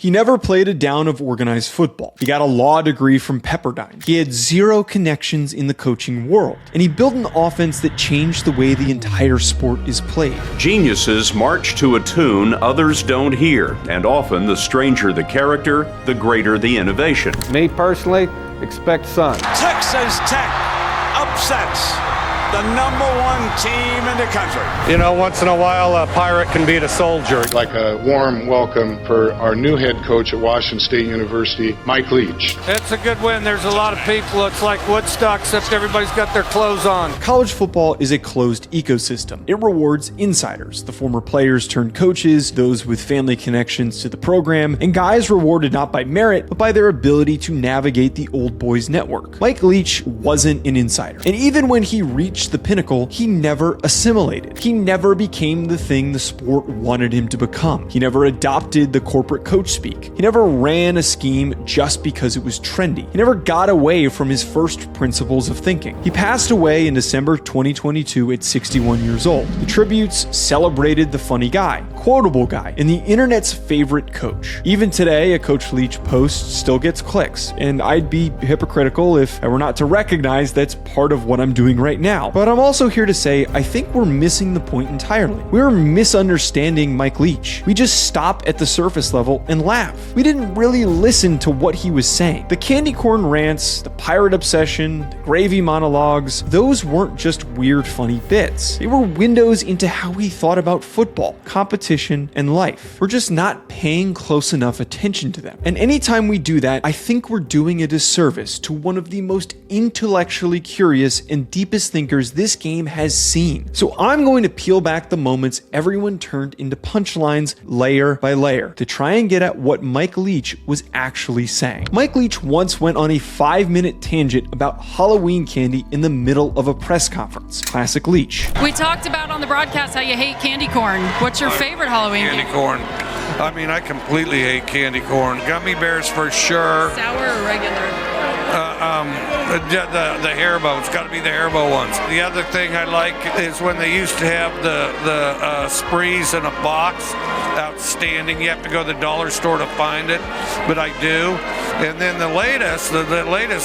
He never played a down of organized football. He got a law degree from Pepperdine. He had zero connections in the coaching world. And he built an offense that changed the way the entire sport is played. Geniuses march to a tune others don't hear. And often the stranger the character, the greater the innovation. Me personally, expect sun. Texas Tech upsets the #1 team in the country. You know, once in a while, a pirate can beat a soldier. Like a warm welcome for our new head coach at Washington State University, Mike Leach. It's a good win. There's a lot of people. It's like Woodstock, except everybody's got their clothes on. College football is a closed ecosystem. It rewards insiders, the former players turned coaches, those with family connections to the program, and guys rewarded not by merit, but by their ability to navigate the old boys network. Mike Leach wasn't an insider. And even when he reached the pinnacle, he never assimilated. He never became the thing the sport wanted him to become. He never adopted the corporate coach speak. He never ran a scheme just because it was trendy. He never got away from his first principles of thinking. He passed away in December 2022 at 61 years old. The tributes celebrated the funny guy, quotable guy, and the internet's favorite coach. Even today, a Coach Leach post still gets clicks, and I'd be hypocritical if I were not to recognize that's part of what I'm doing right now. But I'm also here to say I think we're missing the point entirely. We're misunderstanding Mike Leach. We just stop at the surface level and laugh. We didn't really listen to what he was saying. The candy corn rants, the pirate obsession, the gravy monologues, those weren't just weird funny bits. They were windows into how he thought about football, competition, and life. We're just not paying close enough attention to them. And anytime we do that, I think we're doing a disservice to one of the most intellectually curious and deepest thinkers this game has seen. So I'm going to peel back the moments everyone turned into punchlines layer by layer to try and get at what Mike Leach was actually saying. Mike Leach once went on a 5-minute tangent about Halloween candy in the middle of a press conference. Classic Leach. We talked about on the broadcast how you hate candy corn. What's your favorite Halloween candy corn? I mean, I completely hate candy corn. Gummy bears for sure. Sour or regular? The Haribo. It's got to be the Haribo ones. The other thing I like is when they used to have the sprees in a box. Outstanding. You have to go to the dollar store to find it, but I do. And then the latest,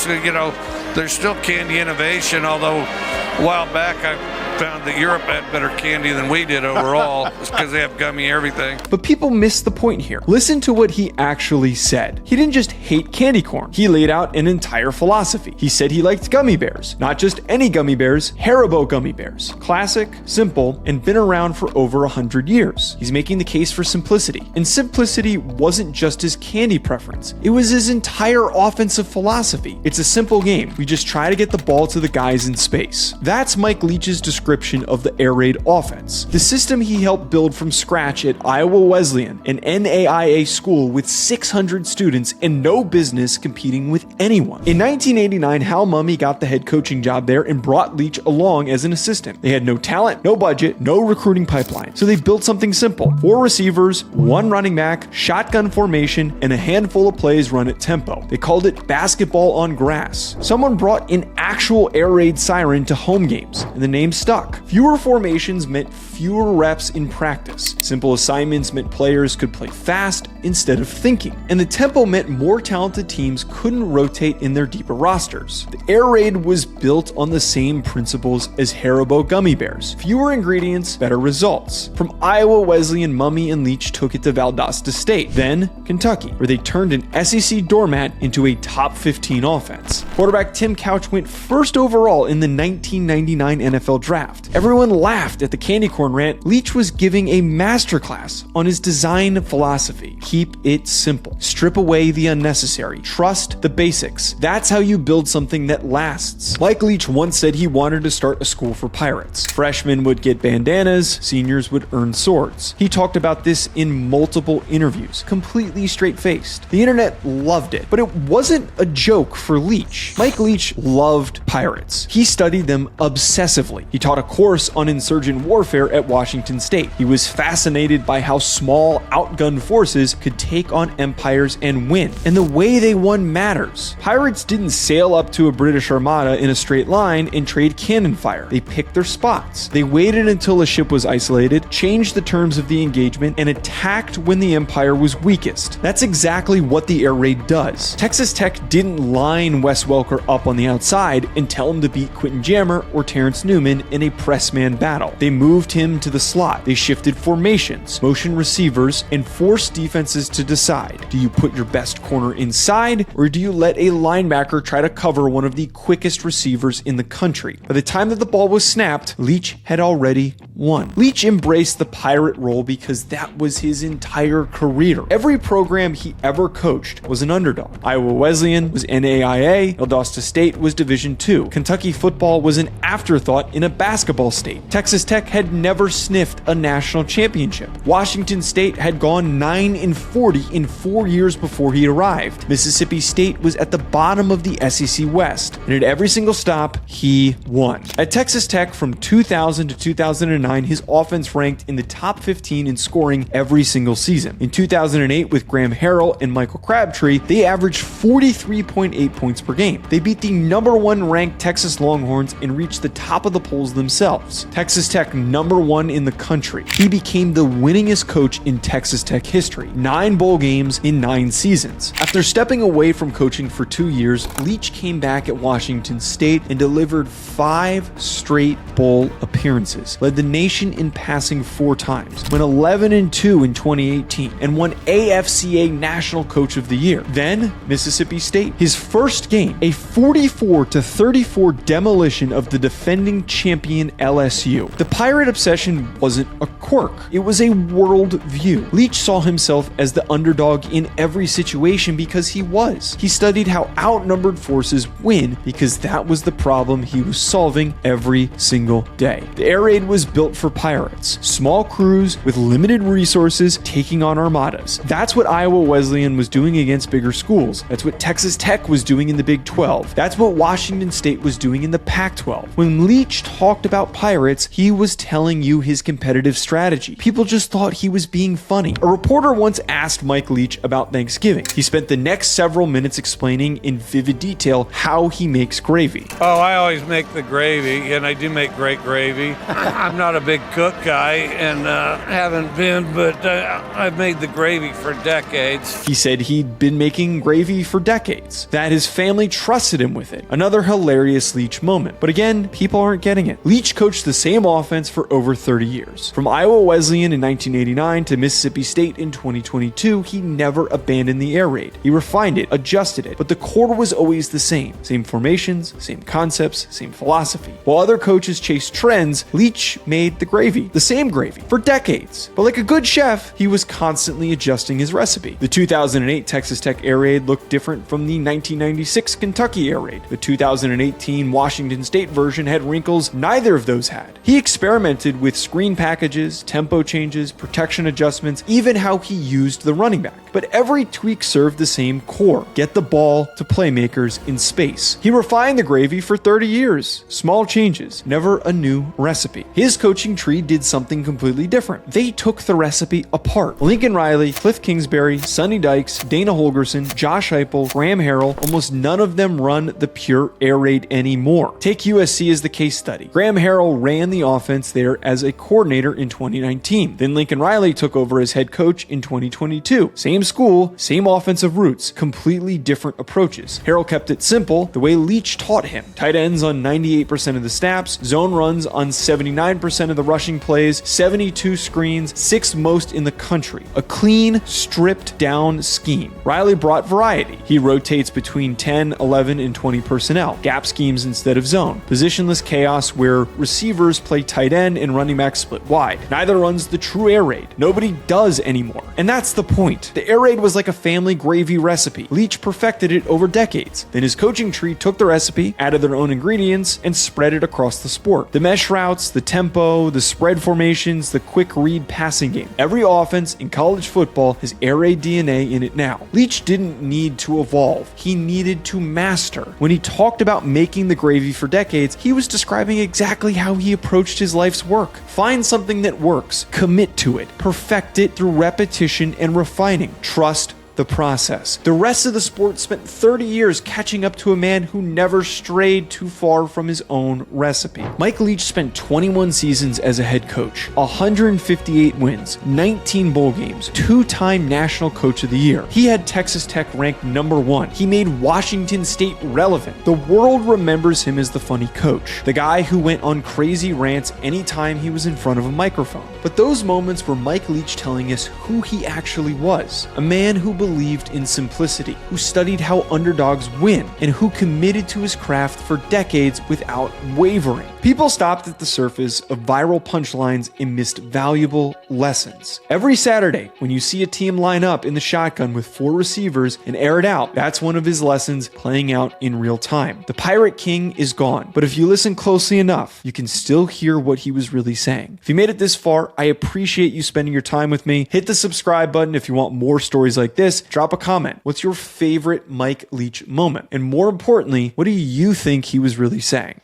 you know, there's still candy innovation, although a while back I found that Europe had better candy than we did overall because they have gummy everything. But people miss the point here. Listen to what he actually said. He didn't just hate candy corn. He laid out an entire philosophy. He said he liked gummy bears. Not just any gummy bears, Haribo gummy bears. Classic, simple, and been around for over 100 years. He's making the case for simplicity. And simplicity wasn't just his candy preference. It was his entire offensive philosophy. It's a simple game. We just try to get the ball to the guys in space. That's Mike Leach's description of the air raid offense. The system he helped build from scratch at Iowa Wesleyan, an NAIA school with 600 students and no business competing with anyone. In 1989, Hal Mumme got the head coaching job there and brought Leach along as an assistant. They had no talent, no budget, no recruiting pipeline. So they built something simple. 4 receivers, 1 running back, shotgun formation, and a handful of plays run at tempo. They called it basketball on grass. Someone brought an actual air raid siren to home games, and the name stuck. Fewer formations meant fewer reps in practice. Simple assignments meant players could play fast instead of thinking. And the tempo meant more talented teams couldn't rotate in their deeper rosters. The air raid was built on the same principles as Haribo gummy bears. Fewer ingredients, better results. From Iowa Wesleyan, Mumme and Leach took it to Valdosta State, then Kentucky, where they turned an SEC doormat into a top 15 offense. Quarterback Tim Couch went first overall in the 1999 NFL draft. Everyone laughed at the candy corn rant. Leach was giving a masterclass on his design philosophy. Keep it simple. Strip away the unnecessary. Trust the basics. That's how you build something that lasts. Mike Leach once said he wanted to start a school for pirates. Freshmen would get bandanas, seniors would earn swords. He talked about this in multiple interviews, completely straight-faced. The internet loved it, but it wasn't a joke for Leach. Mike Leach loved pirates. He studied them obsessively. He taught a course on insurgent warfare at Washington State. He was fascinated by how small, outgunned forces could take on empires and win. And the way they won matters. Pirates didn't sail up to a British armada in a straight line and trade cannon fire. They picked their spots. They waited until a ship was isolated, changed the terms of the engagement, and attacked when the empire was weakest. That's exactly what the air raid does. Texas Tech didn't line Wes Welker up on the outside and tell him to beat Quentin Jammer or Terrence Newman in a press-man battle. They moved him to the slot. They shifted formations, motion receivers, and forced defenses to decide. Do you put your best corner inside, or do you let a linebacker try to cover one of the quickest receivers in the country? By the time that the ball was snapped, Leach had already won. Leach embraced the Pirate role because that was his entire career. Every program he ever coached was an underdog. Iowa Wesleyan was NAIA, Valdosta State was Division II. Kentucky football was an afterthought in a basketball state. Texas Tech had never sniffed a national championship. Washington State had gone 9-40 in 4 years before he arrived. Mississippi State was at the bottom of the SEC West, and at every single stop, he won. At Texas Tech from 2000 to 2009, his offense ranked in the top 15 in scoring every single season. In 2008, with Graham Harrell and Michael Crabtree, they averaged 43.8 points per game. They beat the number 1 ranked Texas Longhorns and reached the top of the polls themselves. Texas Tech number 1 in the country. He became the winningest coach in Texas Tech history. 9 bowl games in 9 seasons. After stepping away from coaching for 2 years, Leach came back at Washington State and delivered 5 straight bowl appearances, led the nation in passing 4 times, went 11-2 in 2018, and won AFCA National Coach of the Year. Then, Mississippi State. His first game, a 44-34 demolition of the defending champion LSU. The Pirate obsession wasn't a quirk. It was a world view. Leach saw himself as the underdog in every situation because he was. He studied how outnumbered forces win because that was the problem he was solving every single day. The air raid was built for pirates. Small crews with limited resources taking on armadas. That's what Iowa Wesleyan was doing against bigger schools. That's what Texas Tech was doing in the Big 12. That's what Washington State was doing in the Pac-12. When Leach talked about pirates, he was telling you his competitive strategy. People just thought he was being funny. A reporter once asked Mike Leach about Thanksgiving. He spent the next several minutes explaining in vivid detail how he makes gravy. Oh, I always make the gravy, and I do make great gravy. I'm not a big cook guy, and haven't been, but I've made the gravy for decades. He said he'd been making gravy for decades, that his family trusted him with it. Another hilarious Leach moment. But again, people aren't getting it. Leach coached the same offense for over 30 years. From Iowa Wesleyan in 1989 to Mississippi State in 2022, he never abandoned the air raid. He refined it, adjusted it, but the core was always the same. Same formations, same concepts, same philosophy. While other coaches chased trends, Leach made the gravy, the same gravy, for decades. But like a good chef, he was constantly adjusting his recipe. The 2008 Texas Tech air raid looked different from the 1996 Kentucky air raid. The 2018 Washington State version had wrinkles neither of those had. He experimented with screen packages, tempo changes, protection adjustments, even how he used the running back. But every tweak served the same core: get the ball to playmakers in space. He refined the gravy for 30 years. Small changes, never a new recipe. His coaching tree did something completely different. They took the recipe apart. Lincoln Riley, Cliff Kingsbury, Sonny Dykes, Dana Holgerson, Josh Heupel, Graham Harrell, almost none of them run the pure air raid anymore. Take USC as the case study. Graham Harrell ran the offense there as a coordinator in 2019. Then Lincoln Riley took over as head coach in 2022. Same school, same offensive roots, completely different approaches. Harrell kept it simple, the way Leach taught him. Tight ends on 98% of the snaps, zone runs on 79% of the rushing plays, 72 screens, 6th most in the country. A clean, stripped down scheme. Riley brought variety. He rotates between 10, 11, and 20 personnel. Gap schemes instead of zone. Positionless chaos where receivers play tight end and running back split wide. Neither runs the true air raid. Nobody does anymore. And that's the point. The air raid was like a family gravy recipe. Leach perfected it over decades. Then his coaching tree took the recipe, added their own ingredients, and spread it across the sport. The mesh routes, the tempo, the spread formations, the quick read passing game. Every offense in college football has air raid DNA in it now. Leach didn't need to evolve. He needed to master. When he talked about making the gravy for decades, he was describing exactly how he approached his life's work. work. Find something that works, commit to it, perfect it through repetition and refining. Trust the process. The rest of the sport spent 30 years catching up to a man who never strayed too far from his own recipe. Mike Leach spent 21 seasons as a head coach, 158 wins, 19 bowl games, 2-time National Coach of the Year. He had Texas Tech ranked number 1. He made Washington State relevant. The world remembers him as the funny coach, the guy who went on crazy rants anytime he was in front of a microphone. But those moments were Mike Leach telling us who he actually was, a man who believed in simplicity, who studied how underdogs win, and who committed to his craft for decades without wavering. People stopped at the surface of viral punchlines and missed valuable lessons. Every Saturday, when you see a team line up in the shotgun with 4 receivers and air it out, that's one of his lessons playing out in real time. The Pirate King is gone, but if you listen closely enough, you can still hear what he was really saying. If you made it this far, I appreciate you spending your time with me. Hit the subscribe button if you want more stories like this. Drop a comment. What's your favorite Mike Leach moment? And more importantly, what do you think he was really saying?